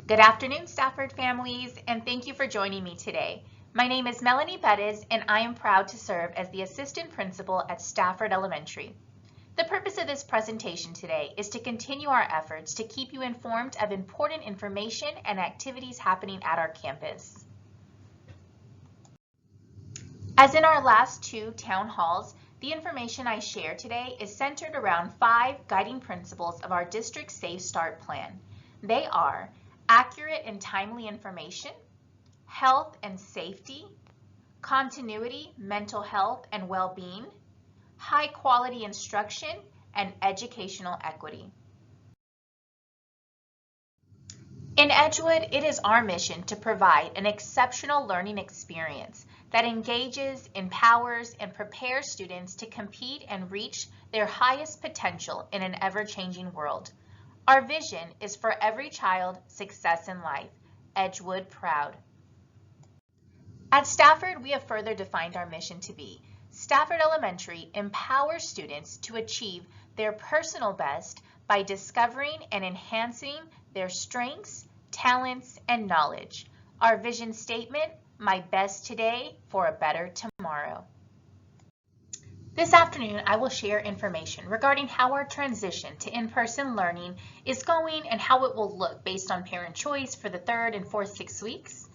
Good afternoon, Stafford families, and thank you for joining me today. My name is Melanie Bettis, and I am proud to serve as the Assistant Principal at Stafford Elementary. The purpose of this presentation today is to continue our efforts to keep you informed of important information and activities happening at our campus. As in our last two town halls, the information I share today is centered around 5 guiding principles of our District Safe Start Plan. They are accurate and timely information, health and safety, continuity, mental health and well-being, high quality instruction, and educational equity. In Edgewood, it is our mission to provide an exceptional learning experience that engages, empowers, and prepares students to compete and reach their highest potential in an ever-changing world. Our vision is for every child success in life. Edgewood proud. At Stafford, we have further defined our mission to be Stafford Elementary empowers students to achieve their personal best by discovering and enhancing their strengths, talents, and knowledge. Our vision statement, my best today for a better tomorrow. This afternoon, I will share information regarding how our transition to in-person learning is going and how it will look based on parent choice for the 3rd and 4th 6 weeks.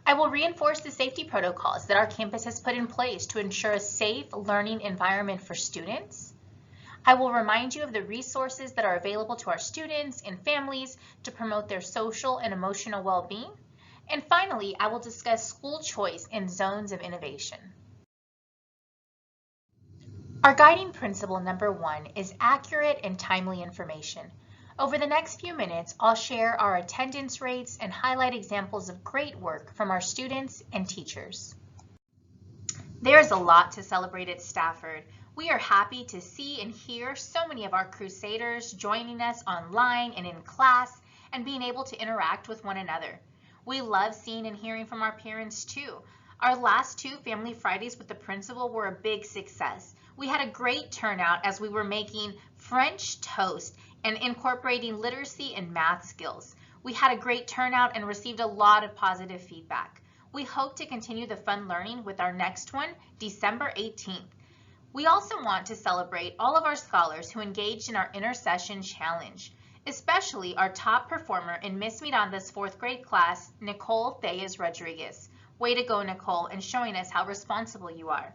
I will reinforce the safety protocols that our campus has put in place to ensure a safe learning environment for students. I will remind you of the resources that are available to our students and families to promote their social and emotional well-being. And finally, I will discuss school choice and zones of innovation. Our guiding principle number 1 is accurate and timely information. Over the next few minutes, I'll share our attendance rates and highlight examples of great work from our students and teachers. There's a lot to celebrate at Stafford. We are happy to see and hear so many of our Crusaders joining us online and in class and being able to interact with one another. We love seeing and hearing from our parents too. Our last 2 Family Fridays with the principal were a big success. We had a great turnout as we were making French toast and incorporating literacy and math skills. We had a great turnout and received a lot of positive feedback. We hope to continue the fun learning with our next one, December 18th. We also want to celebrate all of our scholars who engaged in our Intercession Challenge, especially our top performer in Miss Miranda's 4th grade class, Nicole Thayes Rodriguez. Way to go, Nicole, and showing us how responsible you are.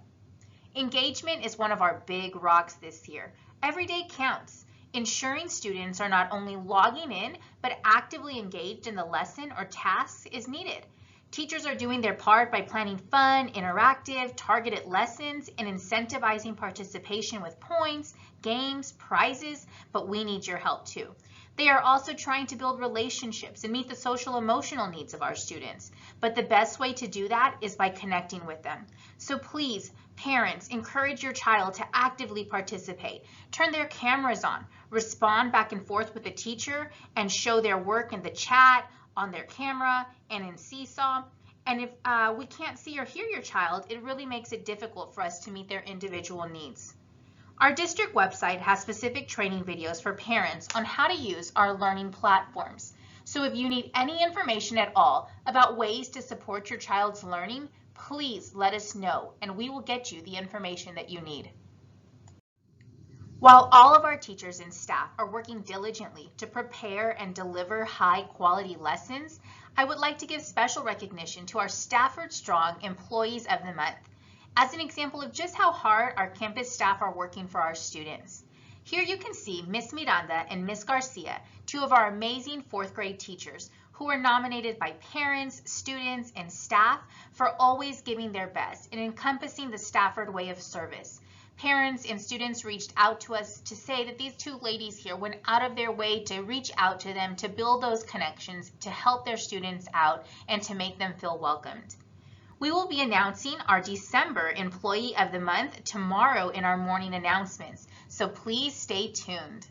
Engagement is one of our big rocks this year. Every day counts. Ensuring students are not only logging in, but actively engaged in the lesson or tasks is needed. Teachers are doing their part by planning fun, interactive, targeted lessons and incentivizing participation with points, games, prizes, but we need your help too. They are also trying to build relationships and meet the social emotional needs of our students. But the best way to do that is by connecting with them. So please, parents, encourage your child to actively participate. Turn their cameras on, respond back and forth with the teacher, and show their work in the chat, on their camera, and in Seesaw. And if we can't see or hear your child, it really makes it difficult for us to meet their individual needs. Our district website has specific training videos for parents on how to use our learning platforms. So if you need any information at all about ways to support your child's learning, please let us know and we will get you the information that you need. While all of our teachers and staff are working diligently to prepare and deliver high quality lessons, I would like to give special recognition to our Stafford Strong Employees of the Month as an example of just how hard our campus staff are working for our students. Here you can see Miss Miranda and Miss Garcia, 2 of our amazing 4th grade teachers who were nominated by parents, students, and staff for always giving their best and encompassing the Stafford way of service. Parents and students reached out to us to say that these 2 ladies here went out of their way to reach out to them, to build those connections, to help their students out, and to make them feel welcomed. We will be announcing our December Employee of the Month tomorrow in our morning announcements, so please stay tuned.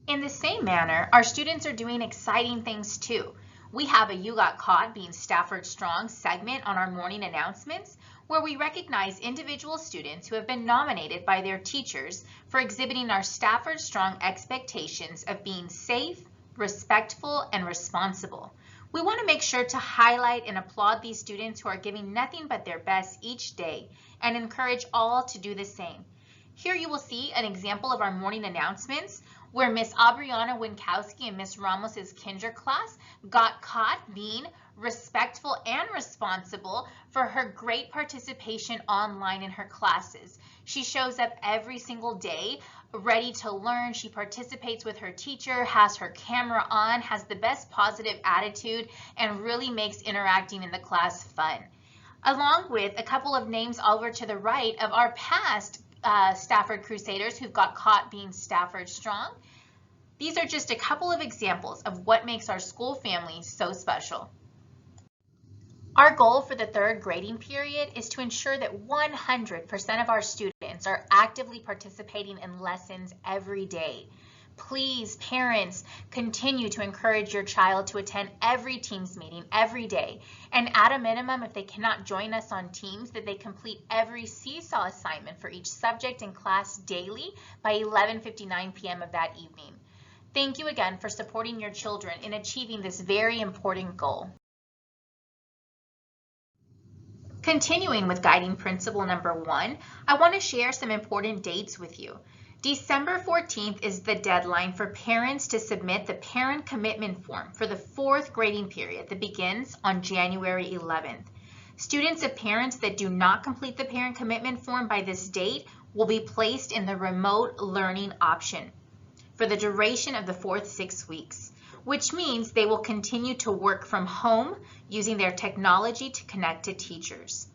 In the same manner, our students are doing exciting things too. We have a You Got Caught Being Stafford Strong segment on our morning announcements where we recognize individual students who have been nominated by their teachers for exhibiting our Stafford Strong expectations of being safe, respectful, and responsible. We want to make sure to highlight and applaud these students who are giving nothing but their best each day and encourage all to do the same. Here you will see an example of our morning announcements where Miss Aubriana Winkowski and Miss Ramos's kinder class got caught being respectful and responsible for her great participation online in her classes. She shows up every single day ready to learn. She participates with her teacher, has her camera on, has the best positive attitude, and really makes interacting in the class fun. Along with a couple of names over to the right of our past Stafford Crusaders who got caught being Stafford strong. These are just a couple of examples of what makes our school family so special. Our goal for the third grading period is to ensure that 100% of our students are actively participating in lessons every day. Please, parents, continue to encourage your child to attend every Teams meeting every day, and at a minimum, if they cannot join us on Teams, that they complete every Seesaw assignment for each subject in class daily by 11:59 p.m. of that evening. Thank you again for supporting your children in achieving this very important goal. Continuing with guiding principle number 1, I want to share some important dates with you. December 14th is the deadline for parents to submit the parent commitment form for the 4th grading period that begins on January 11th. Students of parents that do not complete the parent commitment form by this date will be placed in the remote learning option for the duration of the 4th 6 weeks, which means they will continue to work from home using their technology to connect to teachers.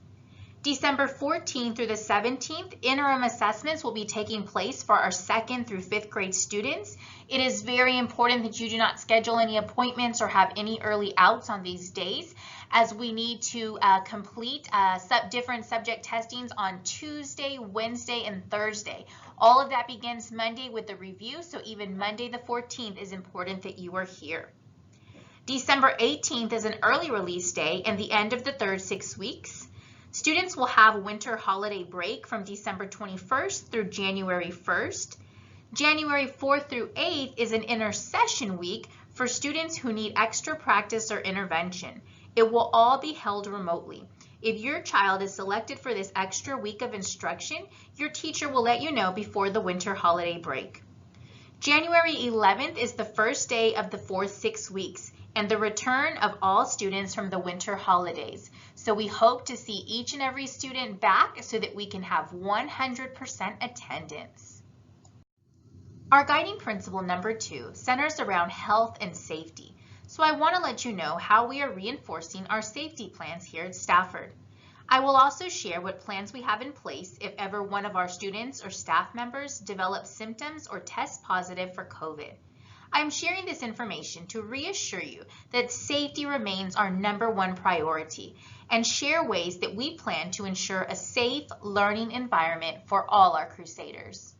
December 14th through the 17th, interim assessments will be taking place for our 2nd through 5th grade students. It is very important that you do not schedule any appointments or have any early outs on these days, as we need to complete different subject testings on Tuesday, Wednesday, and Thursday. All of that begins Monday with the review, so even Monday the 14th is important that you are here. December 18th is an early release day and the end of the 3rd 6 weeks. Students will have winter holiday break from December 21st through January 1st. January 4th through 8th is an intersession week for students who need extra practice or intervention. It will all be held remotely. If your child is selected for this extra week of instruction, your teacher will let you know before the winter holiday break. January 11th is the first day of the 4th 6 weeks and the return of all students from the winter holidays. So we hope to see each and every student back so that we can have 100% attendance. Our guiding principle number 2 centers around health and safety. So I want to let you know how we are reinforcing our safety plans here at Stafford. I will also share what plans we have in place if ever one of our students or staff members develops symptoms or tests positive for COVID. I'm sharing this information to reassure you that safety remains our #1 priority and share ways that we plan to ensure a safe learning environment for all our Crusaders.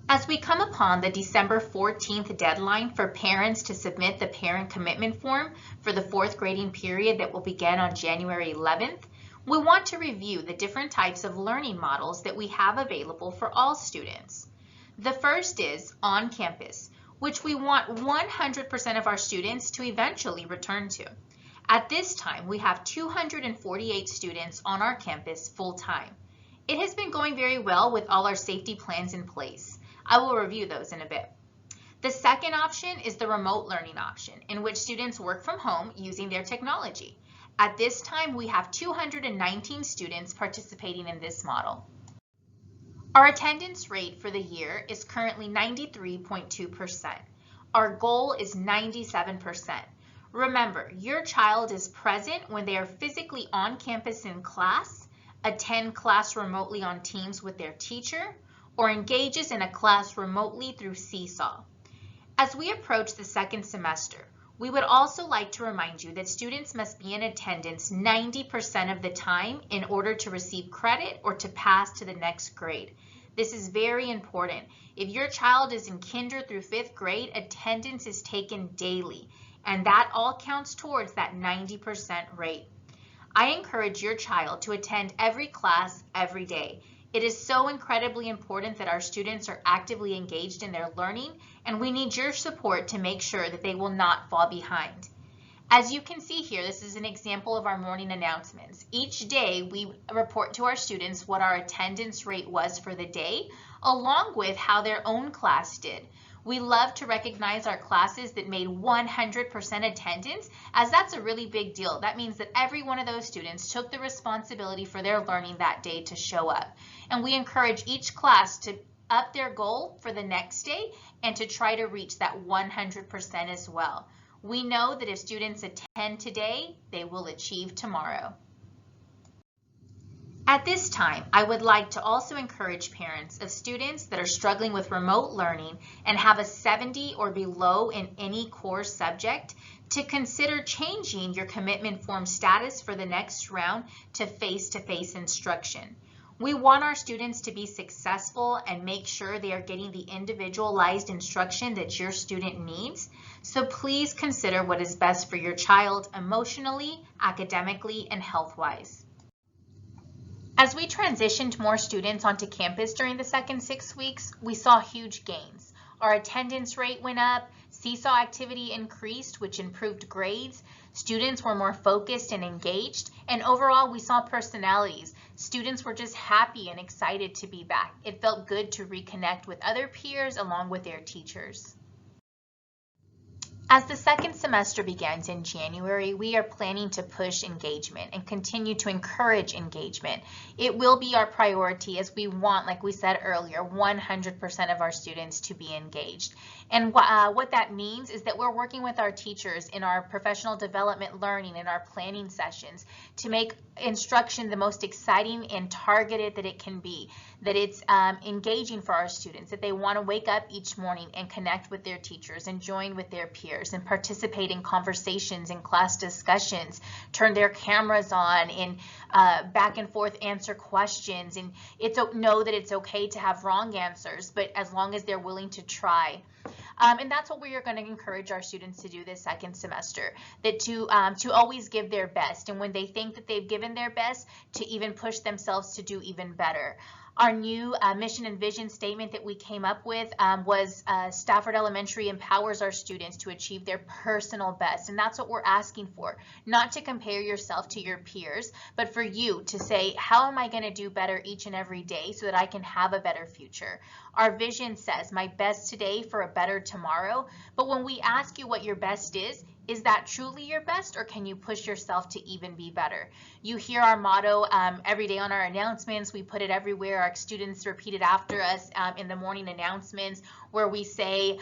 As we come upon the December 14th deadline for parents to submit the parent commitment form for the 4th grading period that will begin on January 11th, we want to review the different types of learning models that we have available for all students. The first is on campus, which we want 100% of our students to eventually return to. At this time, we have 248 students on our campus full-time. It has been going very well with all our safety plans in place. I will review those in a bit. The second option is the remote learning option, in which students work from home using their technology. At this time, we have 219 students participating in this model. Our attendance rate for the year is currently 93.2%. Our goal is 97%. Remember, your child is present when they are physically on campus in class, attend class remotely on Teams with their teacher, or engages in a class remotely through Seesaw. As we approach the 2nd semester, we would also like to remind you that students must be in attendance 90% of the time in order to receive credit or to pass to the next grade. This is very important. If your child is in kinder through 5th grade, attendance is taken daily, and that all counts towards that 90% rate. I encourage your child to attend every class every day. It is so incredibly important that our students are actively engaged in their learning, and we need your support to make sure that they will not fall behind. As you can see here, this is an example of our morning announcements. Each day we report to our students what our attendance rate was for the day, along with how their own class did. We love to recognize our classes that made 100% attendance, as that's a really big deal. That means that every one of those students took the responsibility for their learning that day to show up. And we encourage each class to up their goal for the next day and to try to reach that 100% as well. We know that if students attend today, they will achieve tomorrow. At this time, I would like to also encourage parents of students that are struggling with remote learning and have a 70 or below in any core subject to consider changing your commitment form status for the next round to face-to-face instruction. We want our students to be successful and make sure they are getting the individualized instruction that your student needs. So please consider what is best for your child emotionally, academically, and health-wise. As we transitioned more students onto campus during the second 6 weeks, we saw huge gains. Our attendance rate went up, seesaw activity increased, which improved grades, students were more focused and engaged, and overall we saw personalities. Students were just happy and excited to be back. It felt good to reconnect with other peers along with their teachers. As the second semester begins in January, we are planning to push engagement and continue to encourage engagement. It will be our priority as we want, like we said earlier, 100% of our students to be engaged. And what that means is that we're working with our teachers in our professional development learning and our planning sessions to make instruction the most exciting and targeted that it can be, that it's engaging for our students, that they want to wake up each morning and connect with their teachers and join with their peers and participate in conversations and class discussions, turn their cameras on and back and forth answer questions, and know that it's okay to have wrong answers, but as long as they're willing to try. And that's what we are going to encourage our students to do this second semester, that to always give their best, and when they think that they've given their best, to even push themselves to do even better. Our new mission and vision statement that we came up with was Stafford Elementary empowers our students to achieve their personal best, and that's what we're asking for, not to compare yourself to your peers, but for you to say, how am I going to do better each and every day so that I can have a better future? Our vision says, my best today for a better tomorrow, but when we ask you what your best is that truly your best, or can you push yourself to even be better? You hear our motto every day on our announcements. We put it everywhere. Our students repeat it after us in the morning announcements, where we say,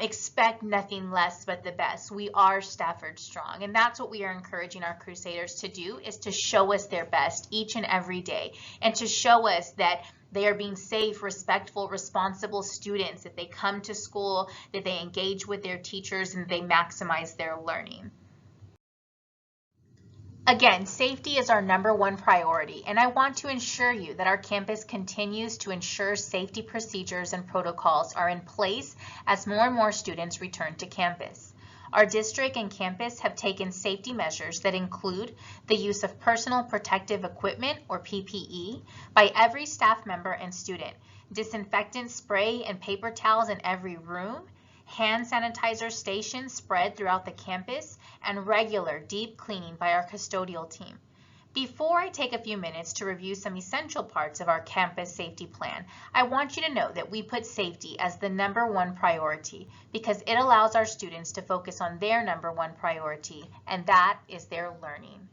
expect nothing less but the best. We are Stafford Strong, and that's what we are encouraging our Crusaders to do, is to show us their best each and every day, and to show us that they are being safe, respectful, responsible students, that they come to school, that they engage with their teachers, and they maximize their learning. Again, safety is our #1 priority, and I want to ensure you that our campus continues to ensure safety procedures and protocols are in place as more and more students return to campus. Our district and campus have taken safety measures that include the use of personal protective equipment, or PPE, by every staff member and student, disinfectant spray and paper towels in every room, hand sanitizer stations spread throughout the campus, and regular deep cleaning by our custodial team. Before I take a few minutes to review some essential parts of our campus safety plan, I want you to know that we put safety as the #1 priority because it allows our students to focus on their #1 priority, and that is their learning.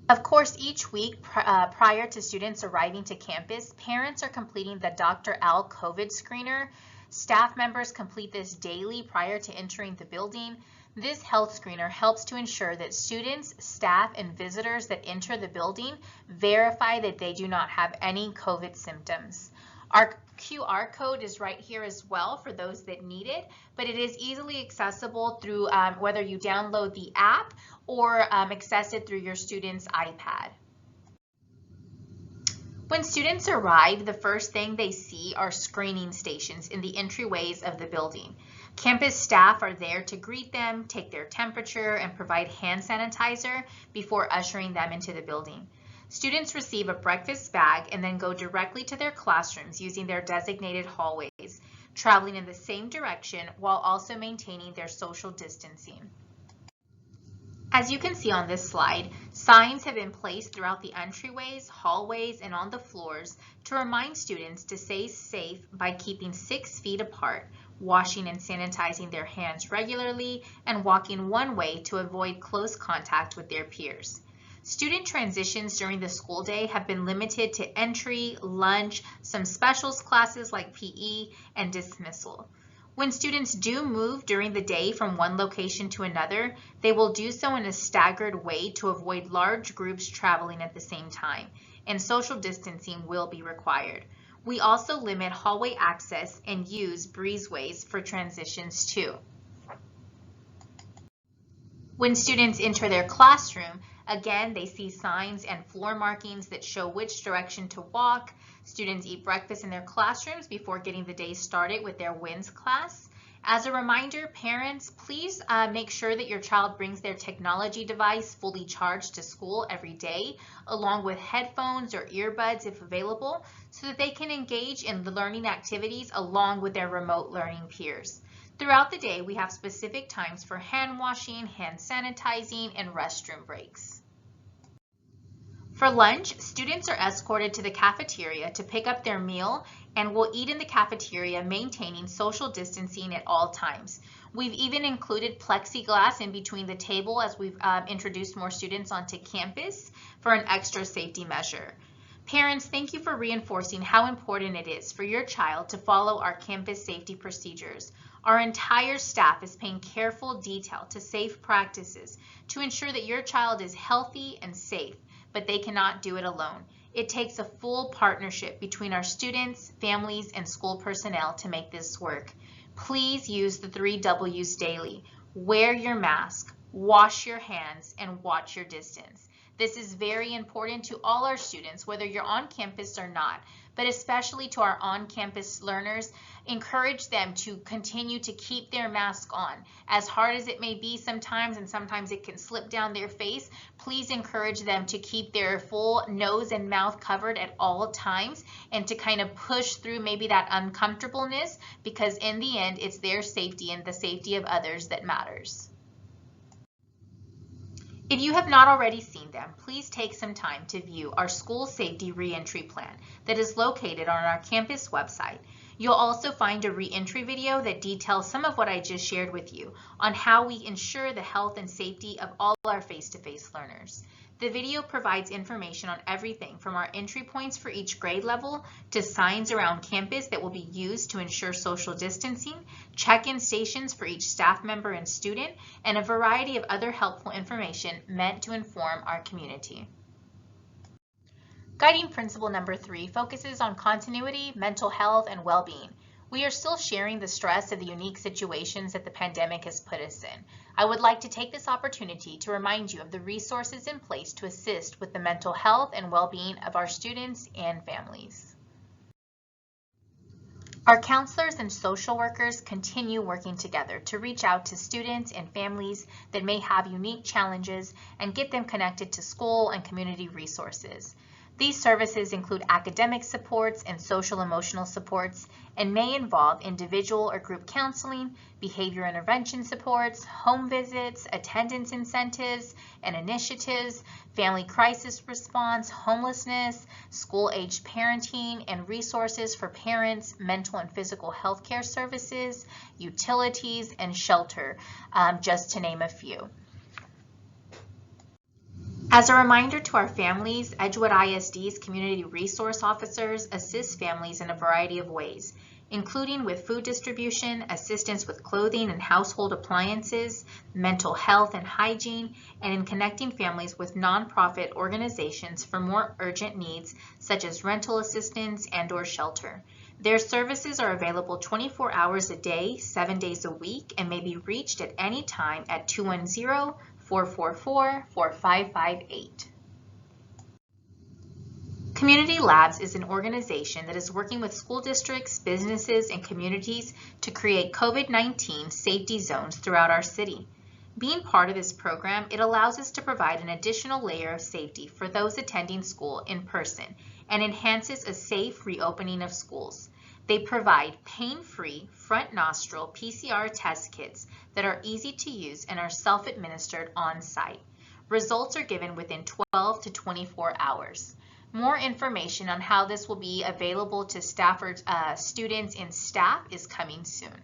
Of course, each week prior to students arriving to campus, parents are completing the Dr. Al COVID screener. Staff members complete this daily prior to entering the building. This health screener helps to ensure that students, staff, and visitors that enter the building verify that they do not have any COVID symptoms. Our QR code is right here as well for those that need it, but it is easily accessible through whether you download the app or access it through your student's iPad. When students arrive, the first thing they see are screening stations in the entryways of the building. Campus staff are there to greet them, take their temperature, and provide hand sanitizer before ushering them into the building. Students receive a breakfast bag and then go directly to their classrooms using their designated hallways, traveling in the same direction while also maintaining their social distancing. As you can see on this slide, signs have been placed throughout the entryways, hallways, and on the floors to remind students to stay safe by keeping 6 feet apart, washing and sanitizing their hands regularly, and walking one way to avoid close contact with their peers. Student transitions during the school day have been limited to entry, lunch, some specials classes like PE, and dismissal. When students do move during the day from one location to another, they will do so in a staggered way to avoid large groups traveling at the same time, and social distancing will be required. We also limit hallway access and use breezeways for transitions too. When students enter their classroom, again, they see signs and floor markings that show which direction to walk. Students eat breakfast in their classrooms before getting the day started with their WINS class. As a reminder, parents, please make sure that your child brings their technology device fully charged to school every day, along with headphones or earbuds if available, so that they can engage in the learning activities along with their remote learning peers. Throughout the day, we have specific times for hand washing, hand sanitizing, and restroom breaks. For lunch, students are escorted to the cafeteria to pick up their meal and will eat in the cafeteria, maintaining social distancing at all times. We've even included plexiglass in between the table as we've introduced more students onto campus for an extra safety measure. Parents, thank you for reinforcing how important it is for your child to follow our campus safety procedures. Our entire staff is paying careful detail to safe practices to ensure that your child is healthy and safe, but they cannot do it alone. It takes a full partnership between our students, families, and school personnel to make this work. Please use the 3 W's daily. Wear your mask, wash your hands, and watch your distance. This is very important to all our students, whether you're on campus or not, but especially to our on-campus learners. Encourage them to continue to keep their mask on. As hard as it may be sometimes, and sometimes it can slip down their face, please encourage them to keep their full nose and mouth covered at all times and to kind of push through maybe that uncomfortableness, because in the end, it's their safety and the safety of others that matters. If you have not already seen them, please take some time to view our school safety reentry plan that is located on our campus website. You'll also find a reentry video that details some of what I just shared with you on how we ensure the health and safety of all our face-to-face learners. The video provides information on everything from our entry points for each grade level to signs around campus that will be used to ensure social distancing, check-in stations for each staff member and student, and a variety of other helpful information meant to inform our community. Guiding principle number 3 focuses on continuity, mental health, and well-being. We are still sharing the stress of the unique situations that the pandemic has put us in. I would like to take this opportunity to remind you of the resources in place to assist with the mental health and well-being of our students and families. Our counselors and social workers continue working together to reach out to students and families that may have unique challenges and get them connected to school and community resources. These services include academic supports and social emotional supports and may involve individual or group counseling, behavior intervention supports, home visits, attendance incentives and initiatives, family crisis response, homelessness, school-aged parenting, and resources for parents, mental and physical health care services, utilities, and shelter, just to name a few. As a reminder to our families, Edgewood ISD's community resource officers assist families in a variety of ways, including with food distribution, assistance with clothing and household appliances, mental health and hygiene, and in connecting families with nonprofit organizations for more urgent needs such as rental assistance and/or shelter. Their services are available 24 hours a day, 7 days a week, and may be reached at any time at 210-444-4558. Community Labs is an organization that is working with school districts, businesses, and communities to create COVID-19 safety zones throughout our city. Being part of this program, it allows us to provide an additional layer of safety for those attending school in person and enhances a safe reopening of schools. They provide pain-free front nostril PCR test kits that are easy to use and are self-administered on-site. Results are given within 12 to 24 hours. More information on how this will be available to Stafford students and staff is coming soon.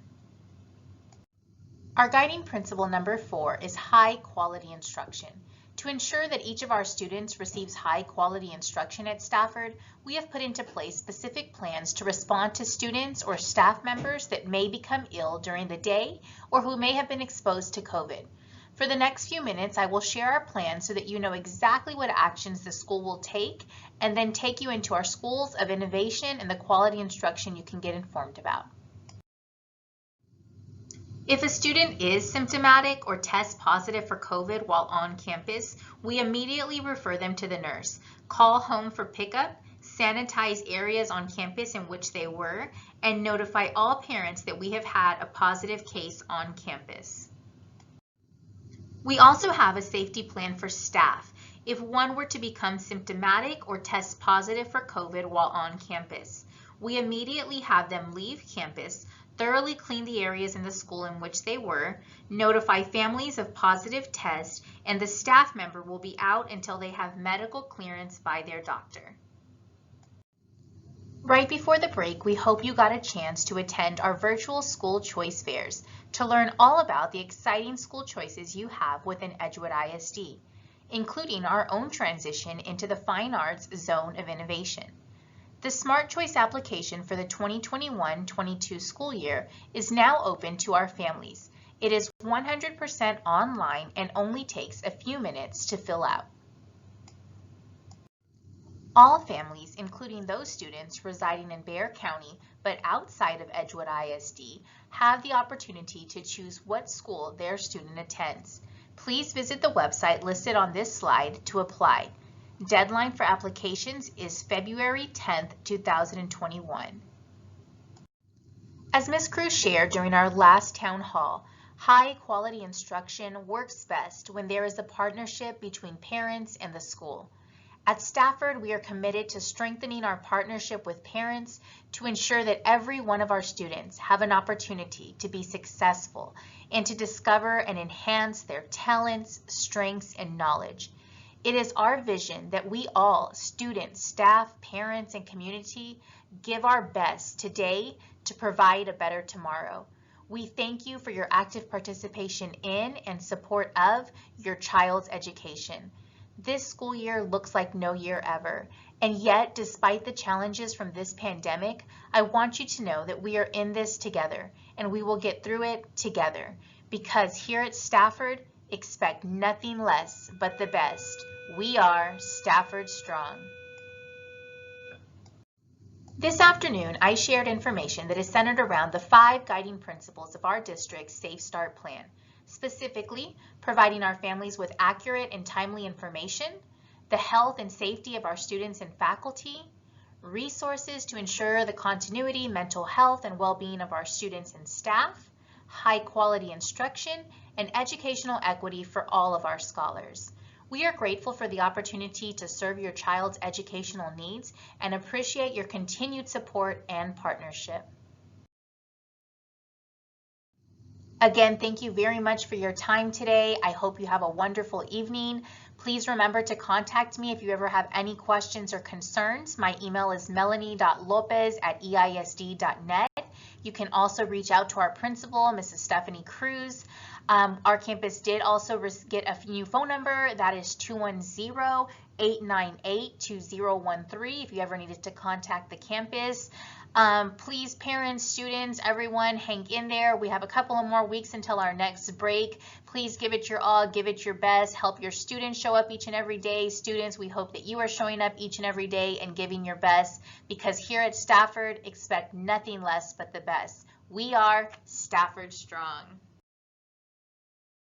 Our guiding principle number 4 is high quality instruction. To ensure that each of our students receives high quality instruction at Stafford, we have put into place specific plans to respond to students or staff members that may become ill during the day or who may have been exposed to COVID. For the next few minutes, I will share our plan so that you know exactly what actions the school will take and then take you into our schools of innovation and the quality instruction you can get informed about. If a student is symptomatic or tests positive for COVID while on campus, we immediately refer them to the nurse, call home for pickup, sanitize areas on campus in which they were, and notify all parents that we have had a positive case on campus. We also have a safety plan for staff if one were to become symptomatic or test positive for COVID while on campus. We immediately have them leave campus, thoroughly clean the areas in the school in which they were, notify families of positive tests, and the staff member will be out until they have medical clearance by their doctor. Right before the break, we hope you got a chance to attend our virtual school choice fairs to learn all about the exciting school choices you have within Edgewood ISD, including our own transition into the Fine Arts Zone of Innovation. The Smart Choice application for the 2021-22 school year is now open to our families. It is 100% online and only takes a few minutes to fill out. All families, including those students residing in Bexar County but outside of Edgewood ISD, have the opportunity to choose what school their student attends. Please visit the website listed on this slide to apply. Deadline for applications is February 10th, 2021. As Ms. Cruz shared during our last town hall, high quality instruction works best when there is a partnership between parents and the school. At Stafford, we are committed to strengthening our partnership with parents to ensure that every one of our students have an opportunity to be successful and to discover and enhance their talents, strengths, and knowledge. It is our vision that we all, students, staff, parents, and community, give our best today to provide a better tomorrow. We thank you for your active participation in and support of your child's education. This school year looks like no year ever, and yet, despite the challenges from this pandemic, I want you to know that we are in this together, and we will get through it together, because here at Stafford, expect nothing less but the best. We are Stafford Strong. This afternoon, I shared information that is centered around the 5 guiding principles of our district's Safe Start Plan, specifically providing our families with accurate and timely information, the health and safety of our students and faculty, resources to ensure the continuity, mental health, and well-being of our students and staff, high quality instruction, and educational equity for all of our scholars. We are grateful for the opportunity to serve your child's educational needs and appreciate your continued support and partnership. Again, thank you very much for your time today. I hope you have a wonderful evening. Please remember to contact me if you ever have any questions or concerns. My email is melanie.lopez@eisd.net. You can also reach out to our principal, Mrs. Stephanie Cruz. Our campus did also get a new phone number. That is 210-898-2013 if you ever needed to contact the campus. Please, parents, students, everyone, hang in there. We have a couple of more weeks until our next break. Please give it your all, give it your best. Help your students show up each and every day. Students, we hope that you are showing up each and every day and giving your best, because here at Stafford, expect nothing less but the best. We are Stafford Strong.